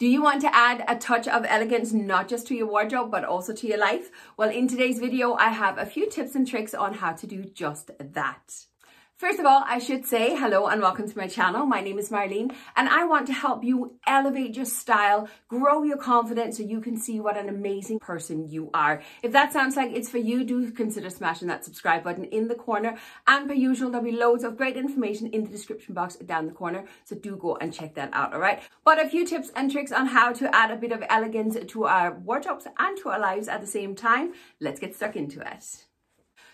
Do you want to add a touch of elegance not just to your wardrobe but also to your life? Well, in today's video, I have a few tips and tricks on how to do just that. First of all, I should say hello and welcome to my channel. My name is Marleen and I want to help you elevate your style, grow your confidence so you can see what an amazing person you are. If that sounds like it's for you, do consider smashing that subscribe button in the corner. And per usual, there'll be loads of great information in the description box down the corner. So do go and check that out, all right? But a few tips and tricks on how to add a bit of elegance to our wardrobes and to our lives at the same time. Let's get stuck into it.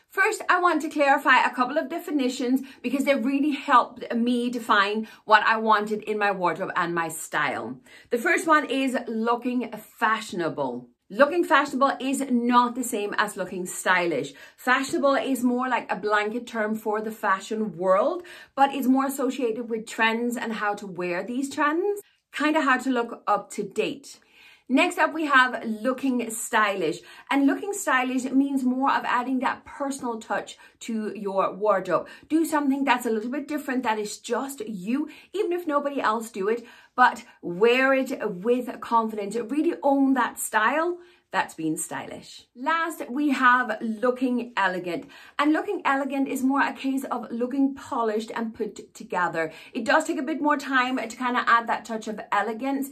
First, I want to clarify a couple of definitions because they really helped me define what I wanted in my wardrobe and my style. The first one is looking fashionable. Looking fashionable is not the same as looking stylish. Fashionable is more like a blanket term for the fashion world, but it's more associated with trends and how to wear these trends, kind of how to look up to date. Next up, we have looking stylish. And looking stylish means more of adding that personal touch to your wardrobe. Do something that's a little bit different, that is just you, even if nobody else do it, but wear it with confidence. Really own that style. That's being stylish. Last, we have looking elegant. And looking elegant is more a case of looking polished and put together. It does take a bit more time to kind of add that touch of elegance,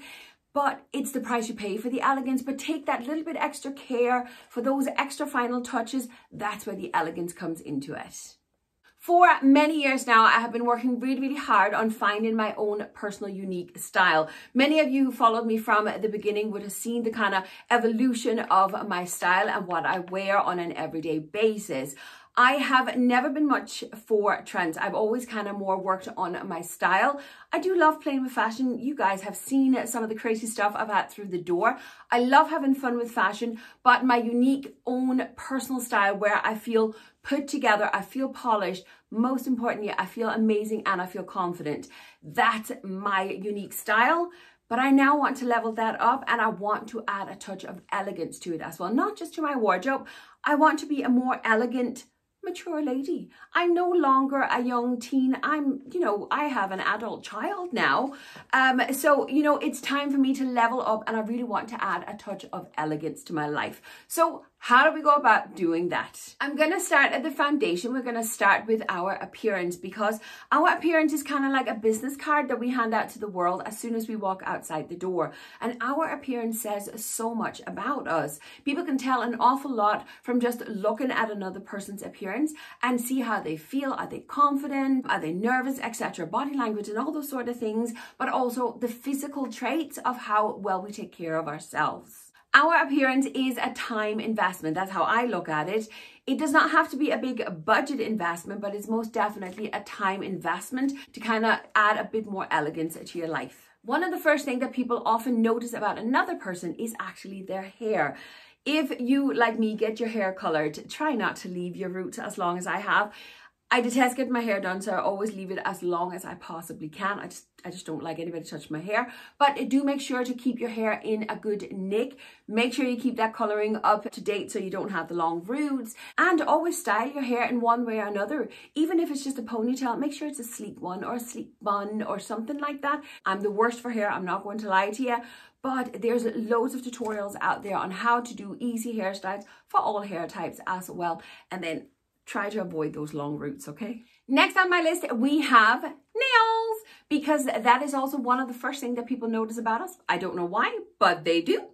but it's the price you pay for the elegance. But take that little bit extra care for those extra final touches. That's where the elegance comes into it. For many years now, I have been working really hard on finding my own personal unique style. Many of you who followed me from the beginning would have seen the kind of evolution of my style and what I wear on an everyday basis. I have never been much for trends. I've always kind of more worked on my style. I do love playing with fashion. You guys have seen some of the crazy stuff I've had through the door. I love having fun with fashion, but my unique own personal style where I feel put together, I feel polished, most importantly, I feel amazing and I feel confident. That's my unique style. But I now want to level that up and I want to add a touch of elegance to it as well. Not just to my wardrobe. I want to be a more elegant, mature lady. I'm no longer a young teen. I have an adult child now. So, it's time for me to level up and I really want to add a touch of elegance to my life. So how do we go about doing that? I'm going to start at the foundation. We're going to start with our appearance because our appearance is kind of like a business card that we hand out to the world as soon as we walk outside the door. And our appearance says so much about us. People can tell an awful lot from just looking at another person's appearance and see how they feel. Are they confident? Are they nervous, etc.? Body language and all those sort of things, but also the physical traits of how well we take care of ourselves. Our appearance is a time investment. That's how I look at it. It does not have to be a big budget investment, but it's most definitely a time investment to kind of add a bit more elegance to your life. One of the first things that people often notice about another person is actually their hair. If you, like me, get your hair colored, try not to leave your roots as long as I have. I detest getting my hair done, so I always leave it as long as I possibly can. I just don't like anybody to touch my hair. But do make sure to keep your hair in a good nick. Make sure you keep that coloring up to date so you don't have the long roots. And always style your hair in one way or another. Even if it's just a ponytail, make sure it's a sleek one or a sleek bun or something like that. I'm the worst for hair, I'm not going to lie to you. But there's loads of tutorials out there on how to do easy hairstyles for all hair types as well. And then try to avoid those long roots, okay? Next on my list, we have nails, because that is also one of the first things that people notice about us. I don't know why, but they do.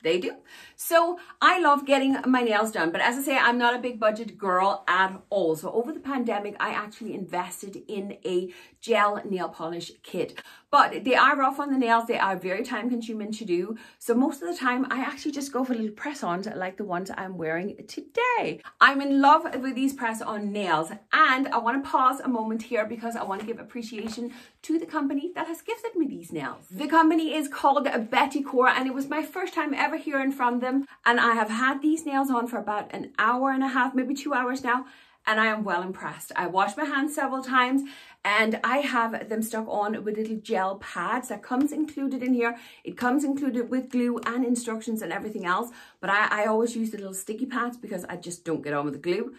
They do. So I love getting my nails done. But as I say, I'm not a big budget girl at all. So over the pandemic, I actually invested in a gel nail polish kit. But they are rough on the nails. They are very time consuming to do. So most of the time, I actually just go for little press-ons like the ones I'm wearing today. I'm in love with these press-on nails. And I want to pause a moment here because I want to give appreciation to the company that has gifted me these nails. The company is called BETTYCORA and it was my first time ever hearing from them. And I have had these nails on for about an hour and a half, maybe 2 hours now. And I am well impressed. I washed my hands several times and I have them stuck on with little gel pads that comes included in here. It comes included with glue and instructions and everything else. But I always use the little sticky pads because I just don't get on with the glue.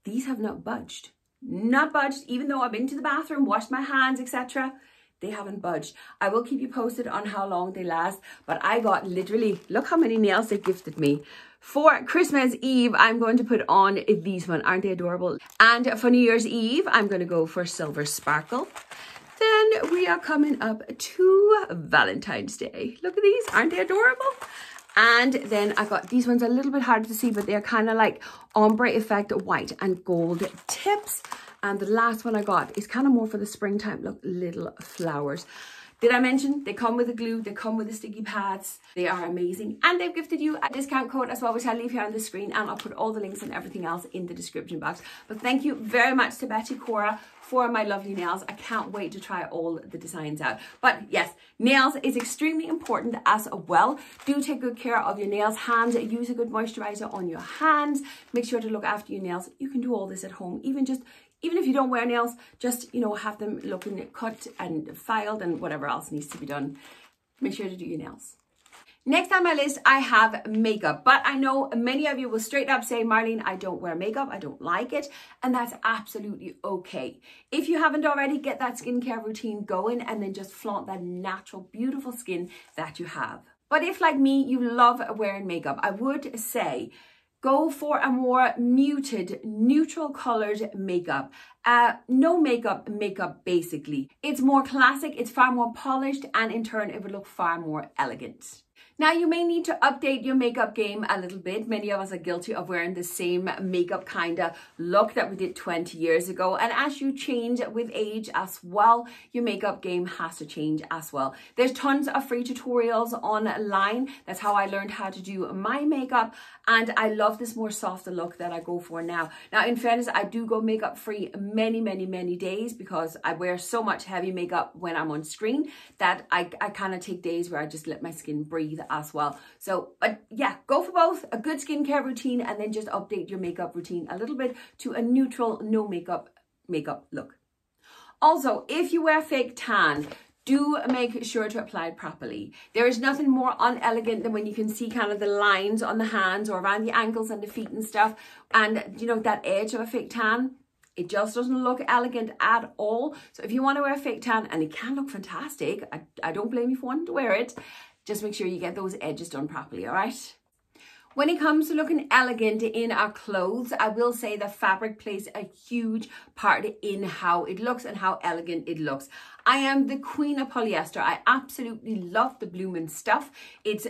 These have not budged. Not budged, even though I've been to the bathroom, washed my hands, etc. They haven't budged. I will keep you posted on how long they last, but I got literally, look how many nails they gifted me. For Christmas Eve, I'm going to put on these one. Aren't they adorable? And for New Year's Eve, I'm going to go for Silver Sparkle. Then we are coming up to Valentine's Day. Look at these, aren't they adorable? And then I got these ones a little bit harder to see, but they're kind of like ombre effect white and gold tips. And the last one I got is kind of more for the springtime. Look, little flowers. Did I mention they come with the glue, they come with the sticky pads. They are amazing. And they've gifted you a discount code as well, which I'll leave here on the screen, and I'll put all the links and everything else in the description box. But thank you very much to BETTYCORA for my lovely nails. I can't wait to try all the designs out. But yes, nails is extremely important as well. Do take good care of your nails. Hands, use a good moisturizer on your hands. Make sure to look after your nails. You can do all this at home, even if you don't wear nails, just, you know, have them looking cut and filed and whatever else needs to be done. Make sure to do your nails. Next on my list, I have makeup, but I know many of you will straight up say, Marleen, I don't wear makeup, I don't like it, and that's absolutely okay. If you haven't already, get that skincare routine going and then just flaunt that natural, beautiful skin that you have. But if, like me, you love wearing makeup, I would say, go for a more muted, neutral colored makeup. No makeup basically. It's more classic, it's far more polished, and in turn it would look far more elegant. Now, you may need to update your makeup game a little bit. Many of us are guilty of wearing the same makeup kind of look that we did 20 years ago. And as you change with age as well, your makeup game has to change as well. There's tons of free tutorials online. That's how I learned how to do my makeup. And I love this more softer look that I go for now. Now, in fairness, I do go makeup free many days because I wear so much heavy makeup when I'm on screen that I kind of take days where I just let my skin breathe as well. So, but yeah, go for both, a good skincare routine, and then just update your makeup routine a little bit to a neutral, no makeup look. Also, if you wear fake tan, do make sure to apply it properly. There is nothing more unelegant than when you can see kind of the lines on the hands or around the ankles and the feet and stuff, and you know, that edge of a fake tan. It just doesn't look elegant at all. So if you want to wear a fake tan, and it can look fantastic, I don't blame you for wanting to wear it, just make sure you get those edges done properly, all right? When it comes to looking elegant in our clothes, I will say that fabric plays a huge part in how it looks and how elegant it looks. I am the queen of polyester. I absolutely love the Bloomin' stuff. It's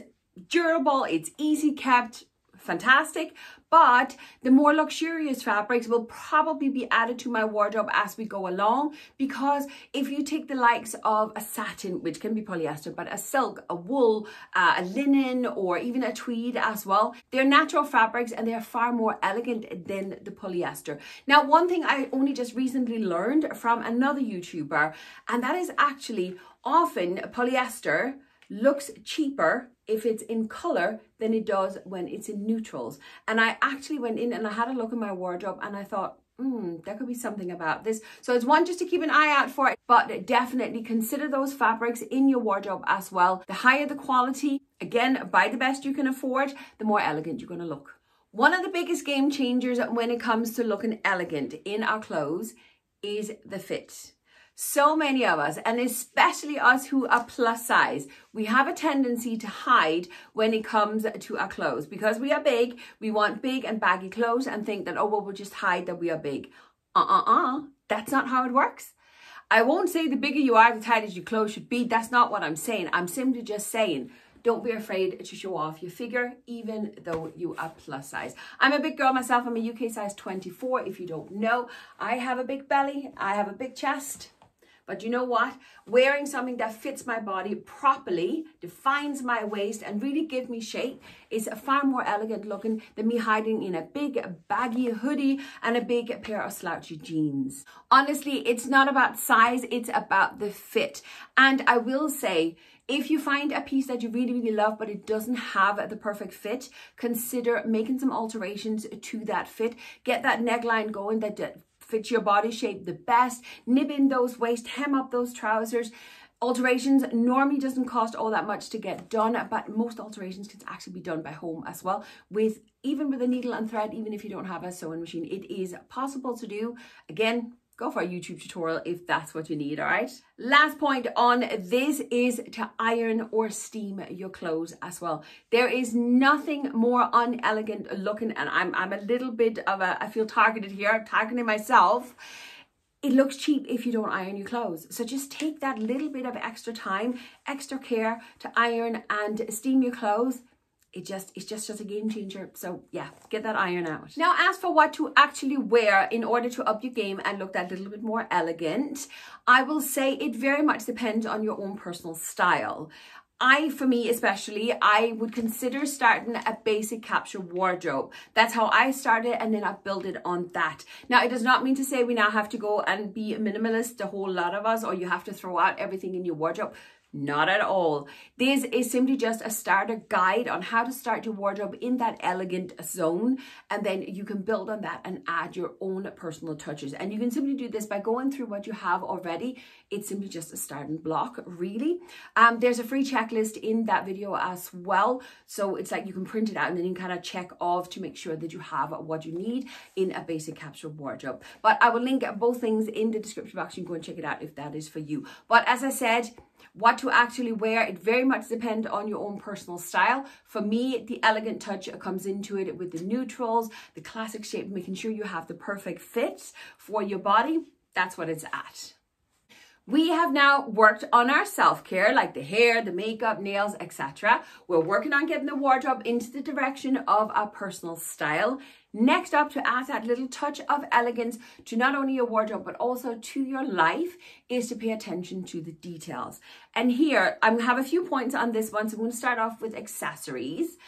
durable, it's easy kept, fantastic, but the more luxurious fabrics will probably be added to my wardrobe as we go along, because if you take the likes of a satin, which can be polyester, but a silk, a wool, a linen, or even a tweed as well, they're natural fabrics and they're far more elegant than the polyester. Now, one thing I only just recently learned from another YouTuber, and that is actually often polyester looks cheaper if it's in color than it does when it's in neutrals. And I actually went in and I had a look in my wardrobe and I thought, there could be something about this. So it's one just to keep an eye out for it, but definitely consider those fabrics in your wardrobe as well. The higher the quality, again, buy the best you can afford, the more elegant you're going to look. One of the biggest game changers when it comes to looking elegant in our clothes is the fit. So many of us, and especially us who are plus size, we have a tendency to hide when it comes to our clothes. Because we are big, we want big and baggy clothes and think that, oh, well, we'll just hide that we are big. That's not how it works. I won't say the bigger you are, the tighter your clothes should be. That's not what I'm saying. I'm simply just saying, don't be afraid to show off your figure, even though you are plus size. I'm a big girl myself. I'm a UK size 24. If you don't know, I have a big belly. I have a big chest. But you know what? Wearing something that fits my body properly, defines my waist, and really gives me shape is far more elegant looking than me hiding in a big baggy hoodie and a big pair of slouchy jeans. Honestly, it's not about size, it's about the fit. And I will say, if you find a piece that you really love, but it doesn't have the perfect fit, consider making some alterations to that fit. Get that neckline going that fits your body shape the best. Nib in those waist, hem up those trousers. Alterations normally doesn't cost all that much to get done, but most alterations can actually be done by home as well, even with a needle and thread. Even if you don't have a sewing machine, it is possible to do. Again, go for a YouTube tutorial if that's what you need, all right? Last point on this is to iron or steam your clothes as well. There is nothing more unelegant looking, and I'm a little bit of I feel targeted here, I'm targeting myself. It looks cheap if you don't iron your clothes. So just take that little bit of extra time, extra care to iron and steam your clothes. It's just a game changer. So yeah, get that iron out. Now, as for what to actually wear in order to up your game and look that little bit more elegant, I will say it very much depends on your own personal style. For me especially, I would consider starting a basic capsule wardrobe. That's how I started, and then I've built it on that. Now, it does not mean to say we now have to go and be minimalist, a whole lot of us, or you have to throw out everything in your wardrobe. Not at all. This is simply just a starter guide on how to start your wardrobe in that elegant zone, and then you can build on that and add your own personal touches. And you can simply do this by going through what you have already. It's simply just a starting block, really. There's a free checklist in that video as well. So it's like you can print it out and then you can kind of check off to make sure that you have what you need in a basic capsule wardrobe. But I will link both things in the description box. You can go and check it out if that is for you. But as I said, what to actually wear, it very much depends on your own personal style. For me, the elegant touch comes into it with the neutrals, the classic shape, making sure you have the perfect fit for your body. That's what it's at. We have now worked on our self-care, like the hair, the makeup, nails, etc. We're working on getting the wardrobe into the direction of our personal style. Next up, to add that little touch of elegance to not only your wardrobe, but also to your life, is to pay attention to the details. And here, I have a few points on this one. So I'm going to start off with accessories.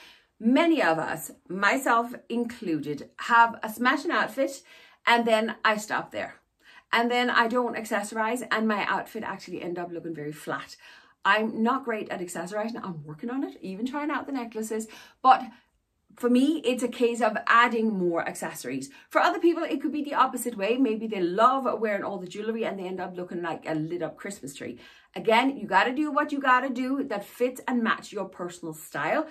Many of us, myself included, have a smashing outfit and then I stop there. And then I don't accessorize and my outfit actually end up looking very flat. I'm not great at accessorizing. I'm working on it, even trying out the necklaces. But for me, it's a case of adding more accessories. For other people, it could be the opposite way. Maybe they love wearing all the jewelry and they end up looking like a lit up Christmas tree. Again, you got to do what you got to do that fits and match your personal style.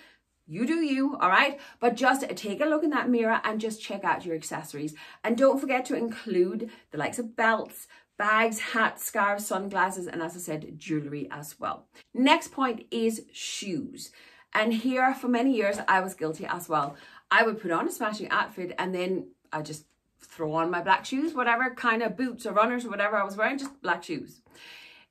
You do you, all right? But just take a look in that mirror and just check out your accessories. And don't forget to include the likes of belts, bags, hats, scarves, sunglasses, and as I said, jewelry as well. Next point is shoes. And here, for many years, I was guilty as well. I would put on a smashing outfit and then I just throw on my black shoes, whatever kind of boots or runners or whatever I was wearing, just black shoes.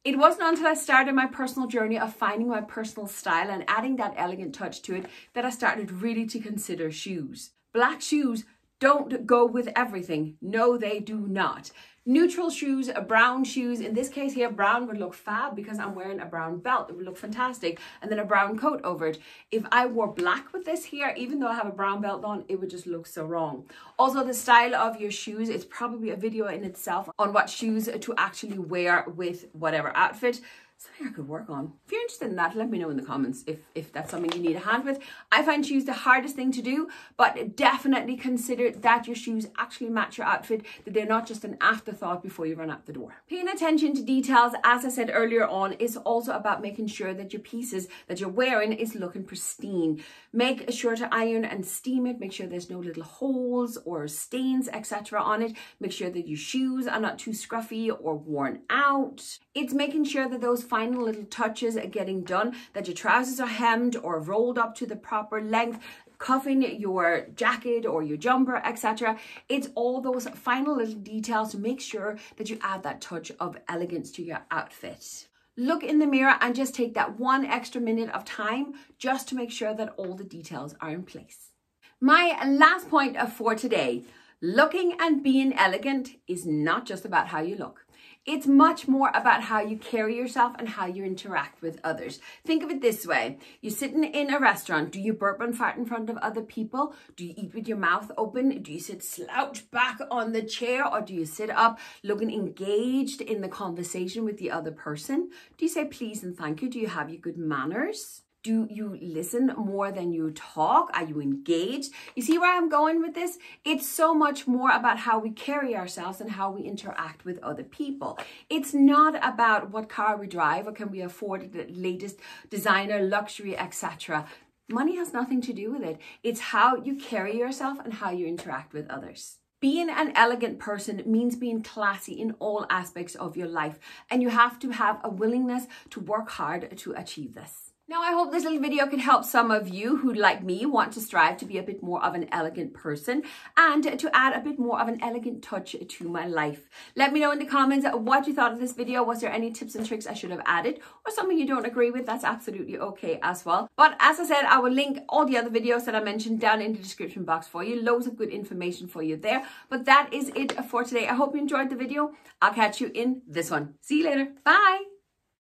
It wasn't until I started my personal journey of finding my personal style and adding that elegant touch to it that I started really to consider shoes. Black shoes don't go with everything. No, they do not. Neutral shoes, brown shoes. In this case here, brown would look fab because I'm wearing a brown belt. It would look fantastic. And then a brown coat over it. If I wore black with this here, even though I have a brown belt on, it would just look so wrong. Also, the style of your shoes, it's probably a video in itself on what shoes to actually wear with whatever outfit. Something I could work on. If you're interested in that, let me know in the comments if that's something you need a hand with. I find shoes the hardest thing to do, but definitely consider that your shoes actually match your outfit, that they're not just an afterthought before you run out the door. Paying attention to details, as I said earlier on, is also about making sure that your pieces that you're wearing is looking pristine. Make sure to iron and steam it. Make sure there's no little holes or stains, etc. on it. Make sure that your shoes are not too scruffy or worn out. It's making sure that those final little touches are getting done, that your trousers are hemmed or rolled up to the proper length, cuffing your jacket or your jumper, etc. It's all those final little details to make sure that you add that touch of elegance to your outfit. Look in the mirror and just take that one extra minute of time just to make sure that all the details are in place. My last point for today, looking and being elegant is not just about how you look. It's much more about how you carry yourself and how you interact with others. Think of it this way. You're sitting in a restaurant. Do you burp and fart in front of other people? Do you eat with your mouth open? Do you sit slouched back on the chair? Or do you sit up looking engaged in the conversation with the other person? Do you say please and thank you? Do you have your good manners? Do you listen more than you talk? Are you engaged? You see where I'm going with this? It's so much more about how we carry ourselves and how we interact with other people. It's not about what car we drive or can we afford the latest designer, luxury, etc. Money has nothing to do with it. It's how you carry yourself and how you interact with others. Being an elegant person means being classy in all aspects of your life, and you have to have a willingness to work hard to achieve this. Now, I hope this little video can help some of you who, like me, want to strive to be a bit more of an elegant person and to add a bit more of an elegant touch to my life. Let me know in the comments what you thought of this video. Was there any tips and tricks I should have added, or something you don't agree with? That's absolutely okay as well. But as I said, I will link all the other videos that I mentioned down in the description box for you. Loads of good information for you there. But that is it for today. I hope you enjoyed the video. I'll catch you in this one. See you later. Bye.